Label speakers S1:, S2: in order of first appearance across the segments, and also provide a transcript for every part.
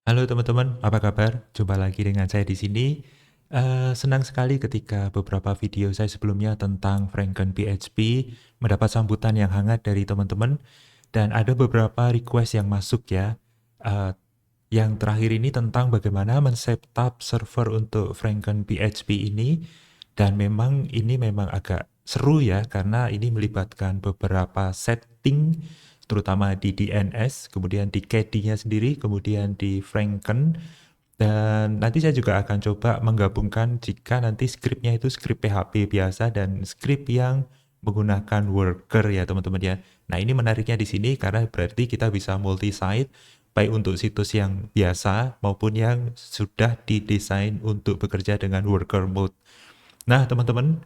S1: Halo teman-teman, apa kabar? Jumpa lagi dengan saya di sini. Senang sekali ketika beberapa video saya sebelumnya tentang Franken PHP mendapat sambutan yang hangat dari teman-teman dan ada beberapa request yang masuk ya. Eh, yang terakhir ini tentang bagaimana men-setup server untuk Franken PHP ini dan ini memang agak seru ya karena ini melibatkan beberapa setting terutama di DNS, kemudian di KD-nya sendiri, kemudian di Franken, dan nanti saya juga akan coba menggabungkan jika nanti skripnya itu skrip PHP biasa dan skrip yang menggunakan worker ya teman-teman ya. Nah ini menariknya di sini karena berarti kita bisa multi-site, baik untuk situs yang biasa maupun yang sudah didesain untuk bekerja dengan worker mode. Nah teman-teman,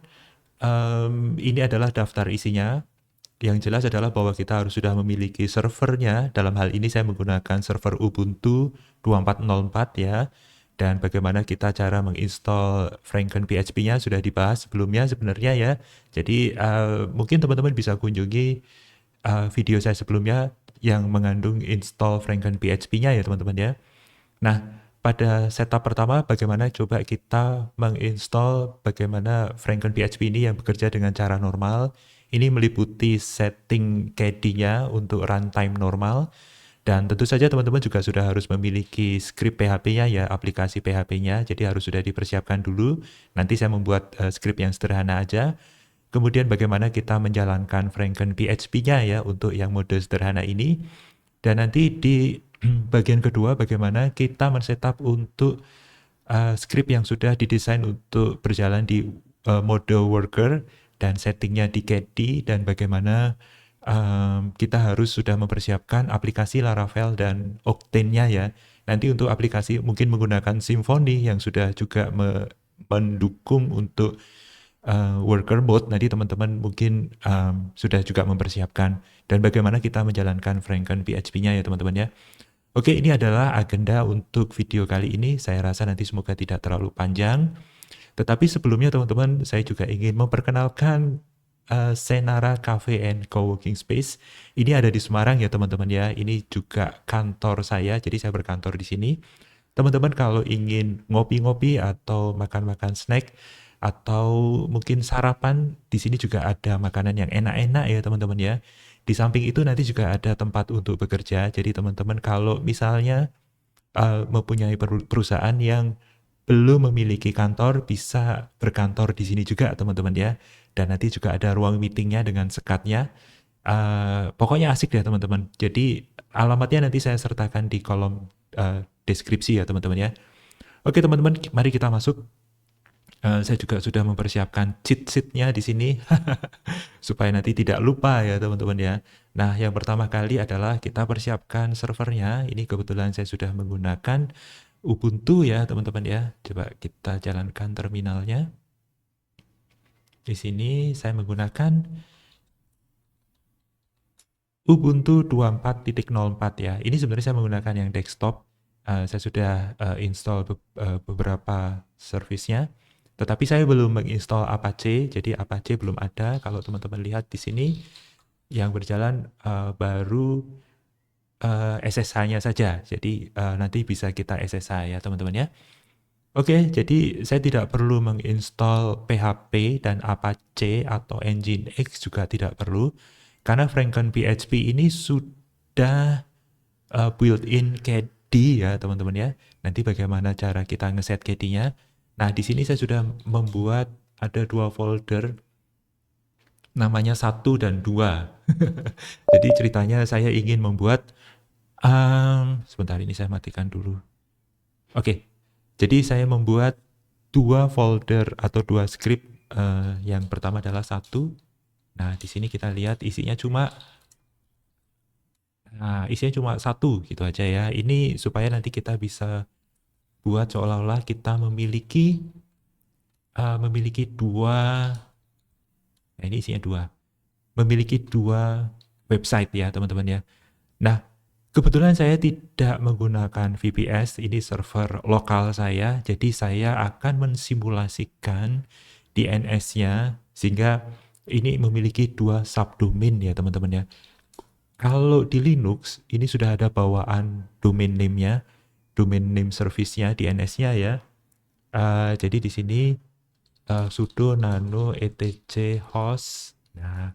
S1: ini adalah daftar isinya. Yang jelas adalah bahwa kita harus sudah memiliki servernya. Dalam hal ini saya menggunakan server Ubuntu 2404 ya. Dan bagaimana kita cara menginstall Franken PHP-nya sudah dibahas sebelumnya sebenarnya ya. Jadi mungkin teman-teman bisa kunjungi video saya sebelumnya yang mengandung install Franken PHP-nya ya teman-teman ya. Nah, pada setup pertama bagaimana coba kita menginstall bagaimana Franken PHP ini yang bekerja dengan cara normal. Ini meliputi setting KD-nya untuk runtime normal. Dan tentu saja teman-teman juga sudah harus memiliki script PHP-nya ya, aplikasi PHP-nya. Jadi harus sudah dipersiapkan dulu. Nanti saya membuat script yang sederhana aja. Kemudian bagaimana kita menjalankan Franken PHP-nya ya untuk yang mode sederhana ini. Dan nanti di bagian kedua bagaimana kita men-setup untuk script yang sudah didesain untuk berjalan di mode worker dan settingnya di KD dan bagaimana kita harus sudah mempersiapkan aplikasi Laravel dan Octane-nya ya. Nanti untuk aplikasi mungkin menggunakan Symfony yang sudah juga mendukung untuk worker mode. Nanti teman-teman mungkin sudah juga mempersiapkan dan bagaimana kita menjalankan Franken PHP-nya ya teman-teman ya. Oke, ini adalah agenda untuk video kali ini. Saya rasa nanti semoga tidak terlalu panjang. Tetapi sebelumnya teman-teman, saya juga ingin memperkenalkan Senara Cafe and Coworking Space. Ini ada di Semarang ya teman-teman ya. Ini juga kantor saya, jadi saya berkantor di sini. Teman-teman kalau ingin ngopi-ngopi atau makan-makan snack atau mungkin sarapan, di sini juga ada makanan yang enak-enak ya teman-teman ya. Di samping itu nanti juga ada tempat untuk bekerja. Jadi teman-teman kalau misalnya mempunyai perusahaan yang belum memiliki kantor bisa berkantor di sini juga teman-teman ya. Dan nanti juga ada ruang meetingnya dengan sekatnya. Pokoknya asik deh teman-teman. Jadi alamatnya nanti saya sertakan di kolom deskripsi ya teman-teman ya. Oke teman-teman, mari kita masuk. Saya juga sudah mempersiapkan cheat sheet-nya di sini supaya nanti tidak lupa ya teman-teman ya. Nah, yang pertama kali adalah kita persiapkan servernya. Ini kebetulan saya sudah menggunakan Ubuntu ya teman-teman ya. Coba kita jalankan terminalnya. Di sini saya menggunakan Ubuntu 24.04 ya. Ini sebenarnya saya menggunakan yang desktop. Saya sudah install beberapa service-nya. Tetapi saya belum menginstall Apache, jadi Apache belum ada. Kalau teman-teman lihat di sini yang berjalan baru SSH-nya saja. Jadi nanti bisa kita SSH ya teman-teman ya. Oke, jadi saya tidak perlu menginstal PHP dan Apache atau Nginx juga tidak perlu. Karena Franken PHP ini sudah built-in KD ya teman-teman ya. Nanti bagaimana cara kita ngeset KD-nya. Nah, di sini saya sudah membuat ada 2 folder namanya 1 dan 2. Jadi ceritanya saya ingin membuat sebentar ini saya matikan dulu. Oke. Jadi saya membuat 2 folder atau 2 script. Yang pertama adalah 1. Nah, di sini kita lihat isinya cuma satu gitu aja ya. Ini supaya nanti kita bisa buat seolah-olah kita memiliki dua, nah ini isinya 2, memiliki 2 website ya teman-teman ya. Nah, kebetulan saya tidak menggunakan VPS, ini server lokal saya, jadi saya akan mensimulasikan DNS-nya sehingga ini memiliki 2 subdomain ya teman-teman ya. Kalau di Linux, ini sudah ada bawaan domain name-nya. domain name service-nya, DNS-nya ya. Jadi di sini sudo nano etc host. Nah,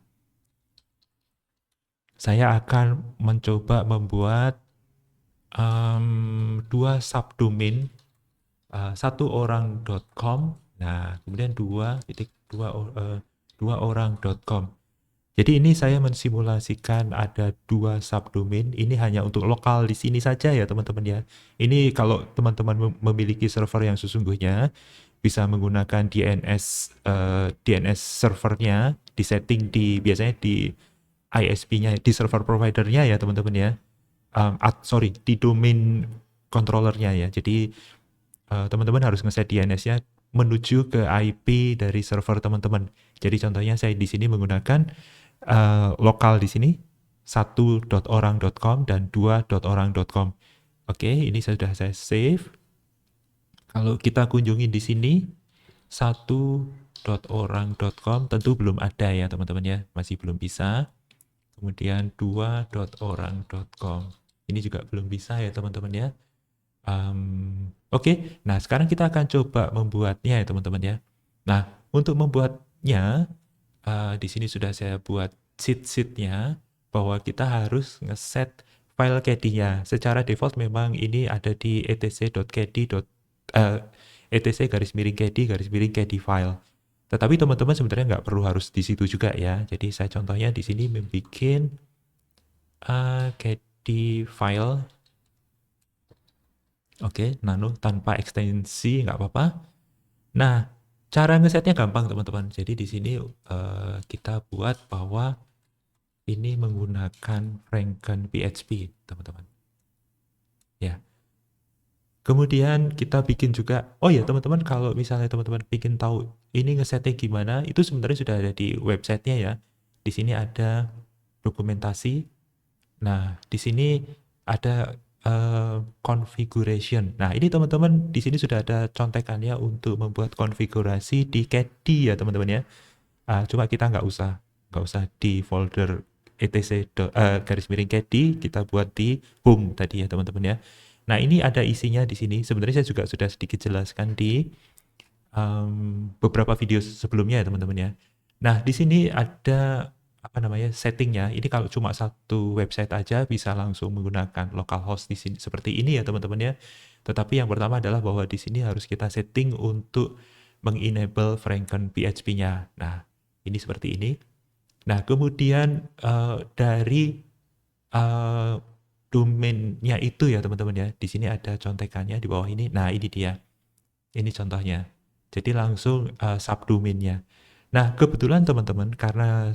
S1: saya akan mencoba membuat dua subdomain, satu orang.com, nah kemudian dua orang.com. Jadi ini saya mensimulasikan ada dua subdomain. Ini hanya untuk lokal di sini saja ya teman-teman ya. Ini kalau teman-teman memiliki server yang sesungguhnya bisa menggunakan DNS servernya, disetting biasanya di ISP-nya, di server providernya ya teman-teman ya. Di domain controllernya ya. Jadi teman-teman harus ngeset DNS-nya menuju ke IP dari server teman-teman. Jadi contohnya saya di sini menggunakan lokal di sini 1.orang.com dan 2.orang.com. Oke, ini sudah saya save. Kalau kita kunjungi di sini 1.orang.com tentu belum ada ya teman-teman ya, masih belum bisa. Kemudian 2.orang.com. Ini juga belum bisa ya teman-teman ya. Oke, nah sekarang kita akan coba membuatnya ya teman-teman ya. Nah, untuk membuatnya, di sini sudah saya buat sheet-sheetnya bahwa kita harus ngeset file caddy-nya. Secara default memang ini ada di etc.caddy file. Tetapi teman-teman sebenarnya nggak perlu harus di situ juga ya. Jadi saya contohnya di sini membuat caddy file. Oke, nano tanpa ekstensi nggak apa-apa. Nah, cara ngesetnya gampang teman-teman. Jadi di sini kita buat bahwa ini menggunakan Franken PHP teman-teman. Ya. Kemudian kita bikin juga, oh ya teman-teman, kalau misalnya teman-teman bikin tahu ini ngesetnya gimana, itu sebenarnya sudah ada di websitenya ya. Di sini ada dokumentasi. Nah, di sini ada configuration. Nah, ini teman-teman di sini sudah ada contekannya untuk membuat konfigurasi di caddy ya teman-teman ya. Cuma kita nggak usah di folder etc.caddy, kita buat di home tadi ya teman-teman ya. Nah, ini ada isinya di sini. Sebenarnya saya juga sudah sedikit jelaskan di beberapa video sebelumnya ya teman-teman ya. Nah, di sini ada settingnya. Ini kalau cuma satu website aja bisa langsung menggunakan localhost di sini seperti ini ya teman-teman ya. Tetapi yang pertama adalah bahwa di sini harus kita setting untuk mengenable Franken PHP-nya. Nah, ini seperti ini. Nah, kemudian dari domainnya itu ya teman-teman ya. Di sini ada contekannya di bawah ini. Nah, ini dia. Ini contohnya. Jadi langsung subdomainnya. Nah, kebetulan teman-teman karena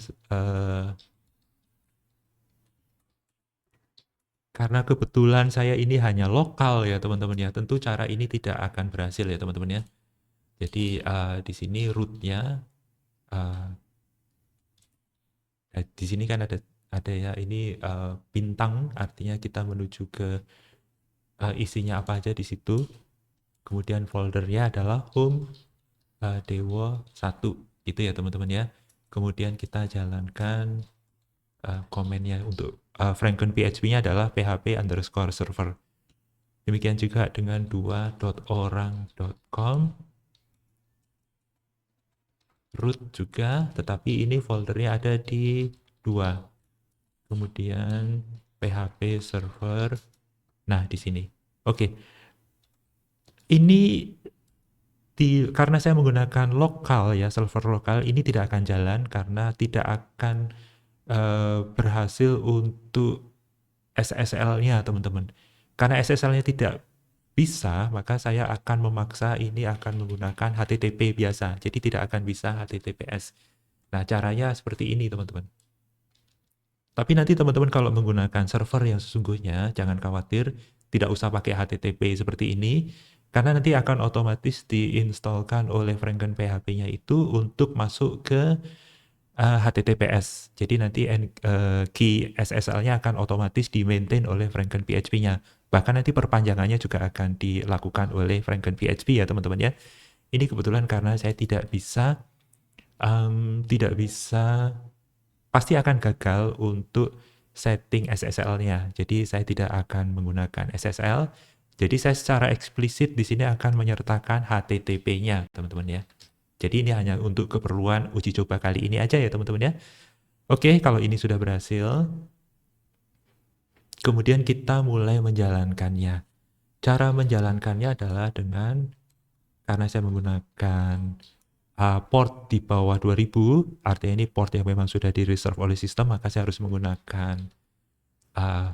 S1: kebetulan saya ini hanya lokal ya teman-teman ya. Tentu cara ini tidak akan berhasil ya teman-teman ya. Jadi di sini root-nya di sini kan ada ya ini bintang, artinya kita menuju ke isinya apa aja di situ. Kemudian foldernya adalah home dewo 1 itu ya teman-teman ya. Kemudian kita jalankan komennya untuk Franken PHP-nya adalah php_server. Demikian juga dengan 2.orang.com root juga, tetapi ini foldernya ada di 2. Kemudian php server. Nah, di sini. Oke. Ini karena saya menggunakan lokal ya, server lokal, ini tidak akan jalan karena tidak akan berhasil untuk SSL-nya teman-teman. Karena SSL-nya tidak bisa, maka saya akan memaksa ini akan menggunakan HTTP biasa. Jadi tidak akan bisa HTTPS. Nah, caranya seperti ini teman-teman. Tapi nanti teman-teman kalau menggunakan server yang sesungguhnya, jangan khawatir, tidak usah pakai HTTP seperti ini, karena nanti akan otomatis diinstalkan oleh Franken PHP-nya itu untuk masuk ke HTTPS. Jadi nanti key SSL-nya akan otomatis di-maintain oleh Franken PHP-nya. Bahkan nanti perpanjangannya juga akan dilakukan oleh Franken PHP ya teman-teman ya. Ini kebetulan karena saya tidak bisa pasti akan gagal untuk setting SSL-nya. Jadi saya tidak akan menggunakan SSL, Jadi saya secara eksplisit di sini akan menyertakan HTTP-nya, teman-teman ya. Jadi ini hanya untuk keperluan uji coba kali ini aja ya, teman-teman ya. Oke, kalau ini sudah berhasil, kemudian kita mulai menjalankannya. Cara menjalankannya adalah karena saya menggunakan port di bawah 2000, artinya ini port yang memang sudah di reserve oleh sistem, maka saya harus menggunakan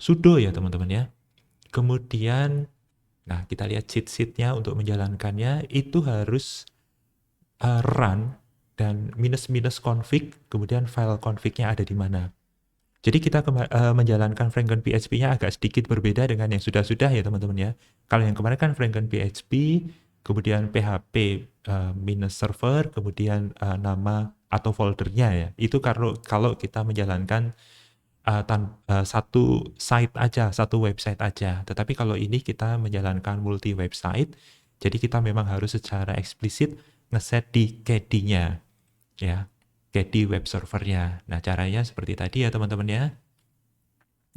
S1: sudo ya teman-teman ya. Kemudian, nah kita lihat cheat sheet-nya untuk menjalankannya, itu harus run dan minus config, kemudian file config-nya ada di mana. Jadi kita menjalankan Franken PHP-nya agak sedikit berbeda dengan yang sudah-sudah ya teman-teman ya. Kalau yang kemarin kan Franken PHP, kemudian PHP minus server, kemudian nama atau foldernya ya. Itu kalau kita menjalankan satu site aja, satu website aja. Tetapi kalau ini kita menjalankan multi website, jadi kita memang harus secara eksplisit ngeset di KD-nya ya. KD web servernya. Nah, caranya seperti tadi ya teman-teman ya.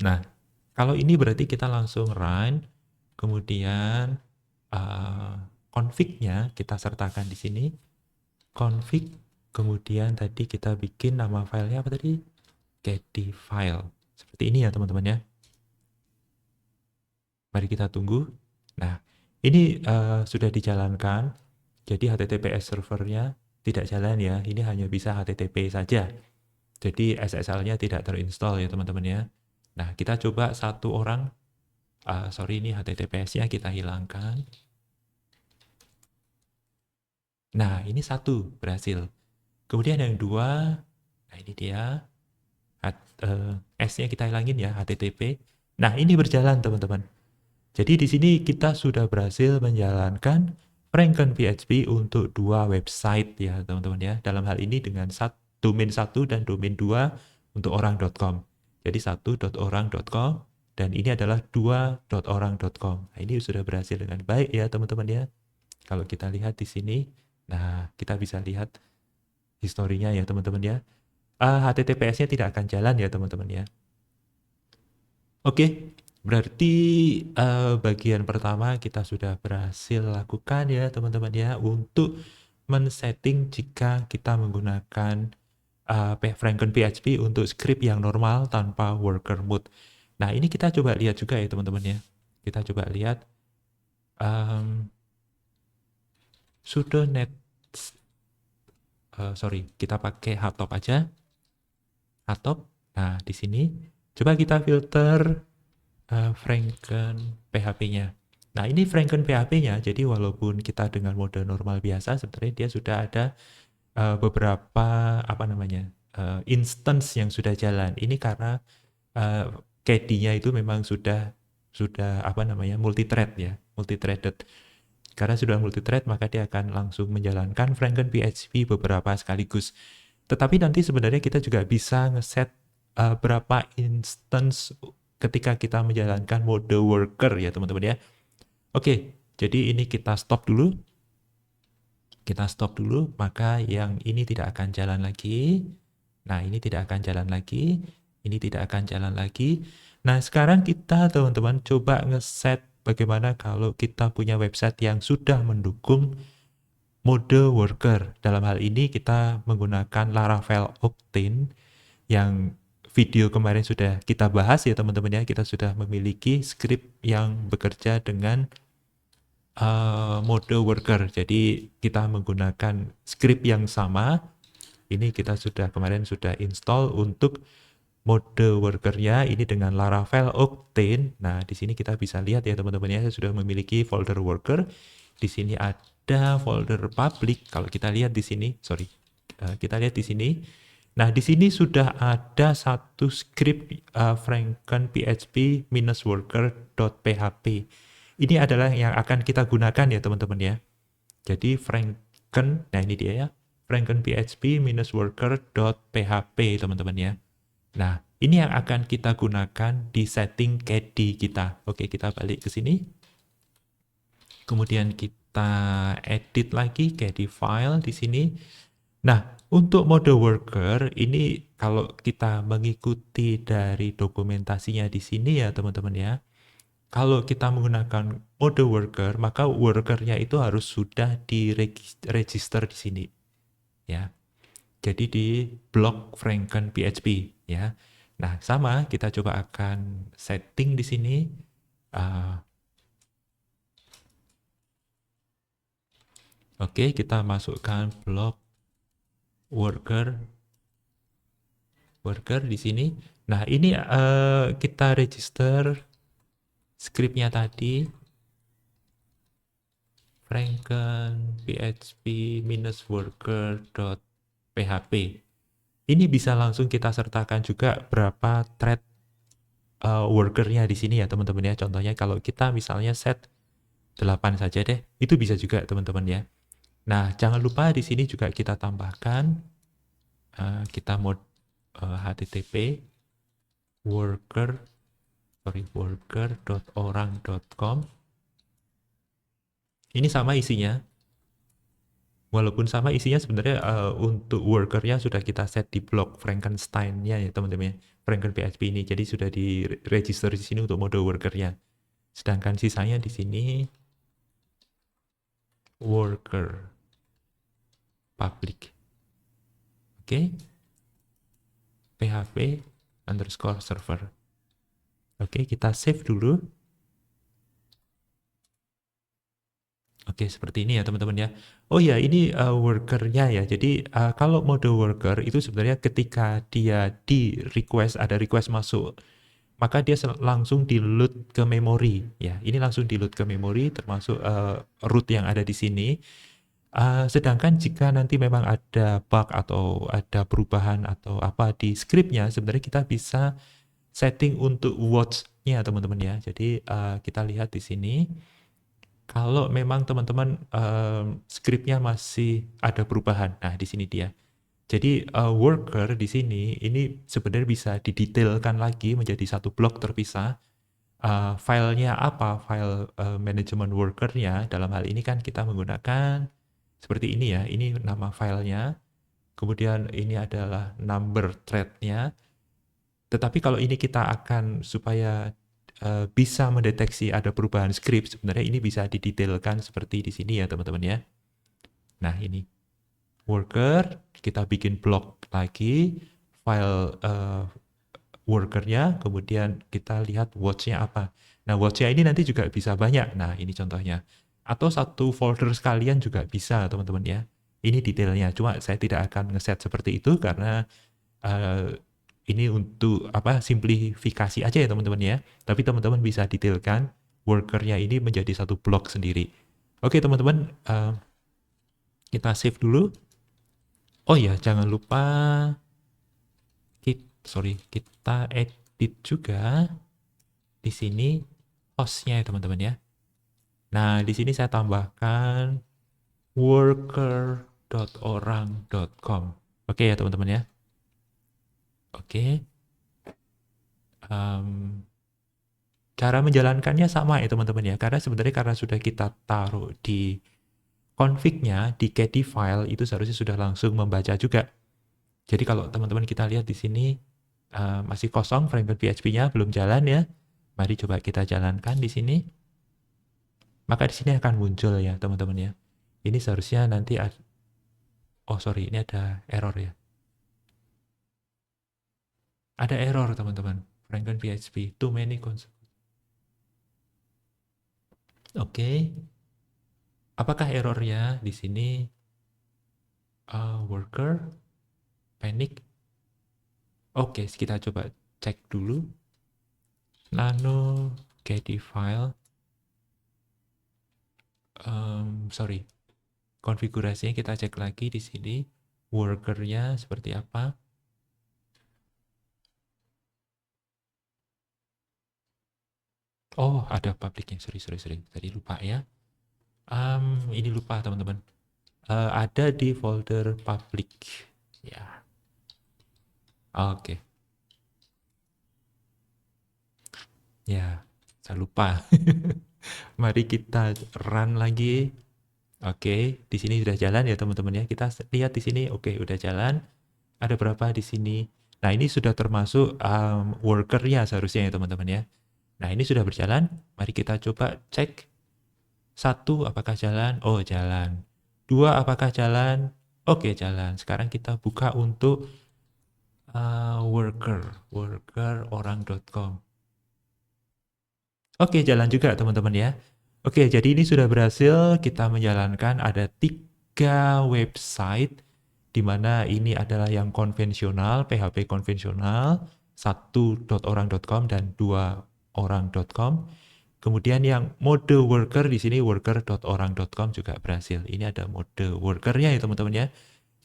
S1: Nah, kalau ini berarti kita langsung run, kemudian config-nya kita sertakan di sini. Config, kemudian tadi kita bikin nama filenya apa tadi? KD file. Seperti ini ya teman-teman ya. Mari kita tunggu. Nah, ini sudah dijalankan. Jadi HTTPS servernya tidak jalan ya, ini hanya bisa HTTP saja. Jadi SSL-nya tidak terinstall ya teman-teman ya. Nah, kita coba satu orang, ini HTTPS-nya kita hilangkan. Nah, ini satu berhasil. Kemudian yang dua, nah ini dia, S-nya kita hilangin ya, HTTP. Nah, ini berjalan teman-teman. Jadi di sini kita sudah berhasil menjalankan Franken PHP untuk dua website ya teman-teman ya. Dalam hal ini dengan domain 1 dan domain 2 untuk orang.com. Jadi 1.orang.com dan ini adalah 2.orang.com. Nah, ini sudah berhasil dengan baik ya teman-teman ya. Kalau kita lihat di sini, nah kita bisa lihat historinya ya teman-teman ya. HTTPS-nya tidak akan jalan ya teman-teman ya. Oke, berarti bagian pertama kita sudah berhasil lakukan ya teman-teman ya untuk men-setting jika kita menggunakan Franken PHP untuk script yang normal tanpa worker mode. Nah ini kita coba lihat juga ya teman-teman ya. Kita coba lihat sudo net kita pakai hardtop aja. Hardtop. Nah di sini coba kita filter Franken PHP-nya. Nah, ini Franken PHP-nya, jadi walaupun kita dengan mode normal biasa, sebenarnya dia sudah ada beberapa instance yang sudah jalan. Ini karena KD-nya itu memang sudah multi-thread ya, multi-threaded. Karena sudah multi-thread, maka dia akan langsung menjalankan Franken PHP beberapa sekaligus. Tetapi nanti sebenarnya kita juga bisa ngeset berapa instance ketika kita menjalankan mode worker ya teman-teman ya. Oke, jadi ini kita stop dulu. Kita stop dulu, maka yang ini tidak akan jalan lagi. Nah, ini tidak akan jalan lagi. Ini tidak akan jalan lagi. Nah, sekarang kita teman-teman coba ngeset bagaimana kalau kita punya website yang sudah mendukung mode worker. Dalam hal ini kita menggunakan Laravel Octane yang video kemarin sudah kita bahas ya teman-teman ya. Kita sudah memiliki script yang bekerja dengan mode worker. Jadi kita menggunakan script yang sama. Ini kita kemarin sudah install untuk mode workernya ini dengan Laravel Octane. Nah di sini kita bisa lihat ya teman-teman ya. Saya sudah memiliki folder worker. Di sini ada folder public. Kalau kita lihat di sini, kita lihat di sini. Nah, di sini sudah ada satu script Franken PHP -worker.php. Ini adalah yang akan kita gunakan ya teman-teman ya. Jadi Franken, nah ini dia ya, Franken PHP -worker.php teman-teman ya. Nah, ini yang akan kita gunakan di setting KD kita. Oke, kita balik ke sini. Kemudian kita edit lagi KD file di sini. Nah, untuk mode worker ini kalau kita mengikuti dari dokumentasinya di sini ya teman-teman ya. Kalau kita menggunakan mode worker, maka workernya itu harus sudah diregister di sini, ya. Jadi di blok Franken PHP, ya. Nah, sama kita coba akan setting di sini. Oke, kita masukkan blok worker di sini. Nah, ini kita register scriptnya tadi, Franken PHP -worker.php. Ini bisa langsung kita sertakan juga berapa thread workernya di sini ya teman-teman ya. Contohnya kalau kita misalnya set 8 saja deh, itu bisa juga teman-teman ya. Nah, jangan lupa di sini juga kita tambahkan kita mode http worker.orang.com. Ini sama isinya. Walaupun sama isinya sebenarnya untuk workernya sudah kita set di blok Frankenstein-nya ya teman-teman ya. Franken PHP ini. Jadi sudah di-register di sini untuk mode workernya. Sedangkan sisanya di sini worker public. Oke. PHP underscore server. Oke, kita save dulu. Oke, seperti ini ya teman-teman ya. Oh ya, ini workernya ya. Jadi kalau mode worker itu sebenarnya ketika dia di request, ada request masuk, maka dia langsung di-load ke memori ya. Ini langsung di-load ke memori termasuk root yang ada di sini. Sedangkan jika nanti memang ada bug atau ada perubahan atau apa di scriptnya, sebenarnya kita bisa setting untuk watch-nya teman-teman ya. Jadi kita lihat di sini. Kalau memang teman-teman skripnya masih ada perubahan, nah di sini dia. Jadi worker di sini ini sebenarnya bisa didetailkan lagi menjadi satu blok terpisah. Filenya apa? File manajemen workernya. Dalam hal ini kan kita menggunakan seperti ini ya. Ini nama filenya. Kemudian ini adalah number thread-nya. Tetapi kalau ini kita akan supaya bisa mendeteksi ada perubahan script, sebenarnya ini bisa didetailkan seperti di sini ya teman-teman ya. Nah ini worker, kita bikin blok lagi, file workernya, kemudian kita lihat watch-nya apa. Nah watch-nya ini nanti juga bisa banyak, nah ini contohnya. Atau satu folder sekalian juga bisa teman-teman ya. Ini detailnya, cuma saya tidak akan ngeset seperti itu karena ini untuk simplifikasi aja ya teman-teman ya. Tapi teman-teman bisa detailkan workernya ini menjadi satu blok sendiri. Oke teman-teman, kita save dulu. Oh ya, jangan lupa kita edit juga di sini hostnya ya teman-teman ya. Nah di sini saya tambahkan worker.orang.com. Oke ya teman-teman ya. Oke. Cara menjalankannya sama ya teman-teman ya, karena sebenarnya karena sudah kita taruh di config-nya, di caddy file, itu seharusnya sudah langsung membaca juga. Jadi kalau teman-teman kita lihat di sini, masih kosong Franken PHP-nya, belum jalan ya. Mari coba kita jalankan di sini. Maka di sini akan muncul ya teman-teman ya. Ini seharusnya nanti ini ada error ya. Ada error teman-teman, Franken PHP, too many concepts. Oke. Apakah errornya di sini worker panic? Oke, kita coba cek dulu. Nano caddy file. Konfigurasinya kita cek lagi di sini. Workernya seperti apa? Oh, ada publiknya. Sorry. Tadi lupa ya. Ini lupa teman-teman. Ada di folder public. Ya. Oke. Ya, saya lupa. Mari kita run lagi. Oke, di sini sudah jalan ya teman-teman ya. Kita lihat di sini, oke, udah jalan. Ada berapa di sini? Nah, ini sudah termasuk worker-nya seharusnya ya teman-teman ya. Nah, ini sudah berjalan. Mari kita coba cek. 1, apakah jalan? Oh, jalan. 2, apakah jalan? Oke, jalan. Sekarang kita buka untuk worker orang.com. Oke, jalan juga teman-teman ya. Oke, jadi ini sudah berhasil kita menjalankan ada 3 website di mana ini adalah yang konvensional, PHP konvensional, 1.orang.com dan 2orang.com. Kemudian yang mode worker di sini worker.orang.com juga berhasil. Ini ada mode workernya ya teman-teman ya.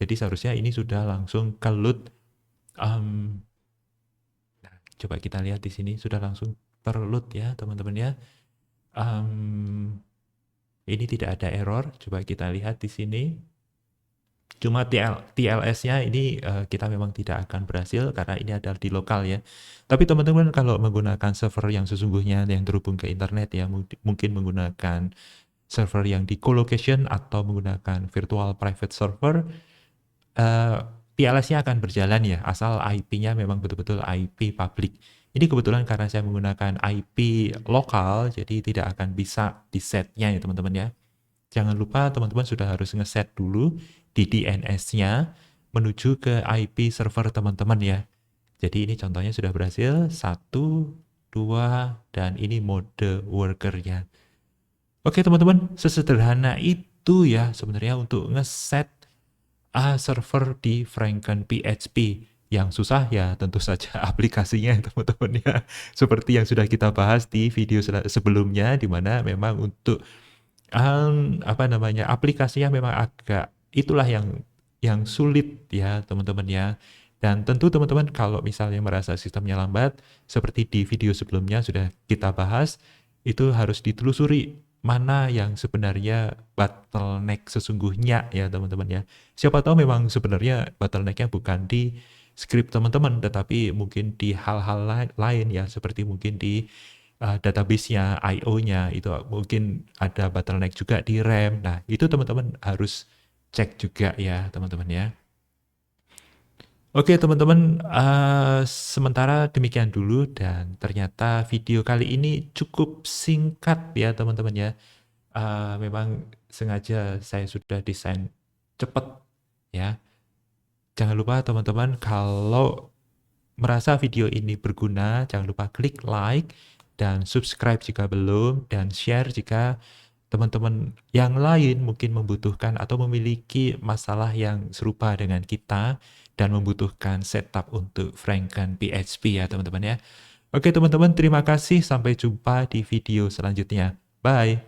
S1: Jadi seharusnya ini sudah langsung keload. Nah, coba kita lihat di sini sudah langsung terload ya teman-teman ya. Ini tidak ada error. Coba kita lihat di sini. Cuma TLS-nya ini kita memang tidak akan berhasil karena ini adalah di lokal ya. Tapi teman-teman kalau menggunakan server yang sesungguhnya yang terhubung ke internet ya, mungkin menggunakan server yang di colocation atau menggunakan virtual private server, TLS-nya akan berjalan ya, asal IP-nya memang betul-betul IP public. Ini kebetulan karena saya menggunakan IP lokal, jadi tidak akan bisa di-set-nya ya teman-teman ya. Jangan lupa teman-teman sudah harus ngeset dulu di DNS-nya menuju ke IP server teman-teman ya. Jadi ini contohnya sudah berhasil, 1, 2, dan ini mode workernya. Oke teman-teman, sesederhana itu ya sebenarnya untuk ngeset server di Franken PHP. Yang susah ya tentu saja aplikasinya teman-teman ya. Seperti yang sudah kita bahas di video sebelumnya, di mana memang untuk aplikasinya memang agak itulah yang sulit ya teman-teman ya. Dan tentu teman-teman kalau misalnya merasa sistemnya lambat, seperti di video sebelumnya sudah kita bahas, itu harus ditelusuri mana yang sebenarnya bottleneck sesungguhnya ya teman-teman ya. Siapa tahu memang sebenarnya bottlenecknya bukan di script teman-teman, tetapi mungkin di hal-hal lain ya, seperti mungkin di database-nya, I/O-nya, itu mungkin ada bottleneck juga di RAM. Nah, itu teman-teman harus cek juga ya, teman-teman ya. Oke, teman-teman, sementara demikian dulu dan ternyata video kali ini cukup singkat ya, teman-teman ya. Memang sengaja saya sudah desain cepat ya. Jangan lupa teman-teman kalau merasa video ini berguna, jangan lupa klik like dan subscribe jika belum, dan share jika teman-teman yang lain mungkin membutuhkan atau memiliki masalah yang serupa dengan kita dan membutuhkan setup untuk Franken PHP ya teman-teman ya. Oke teman-teman, terima kasih. Sampai jumpa di video selanjutnya. Bye.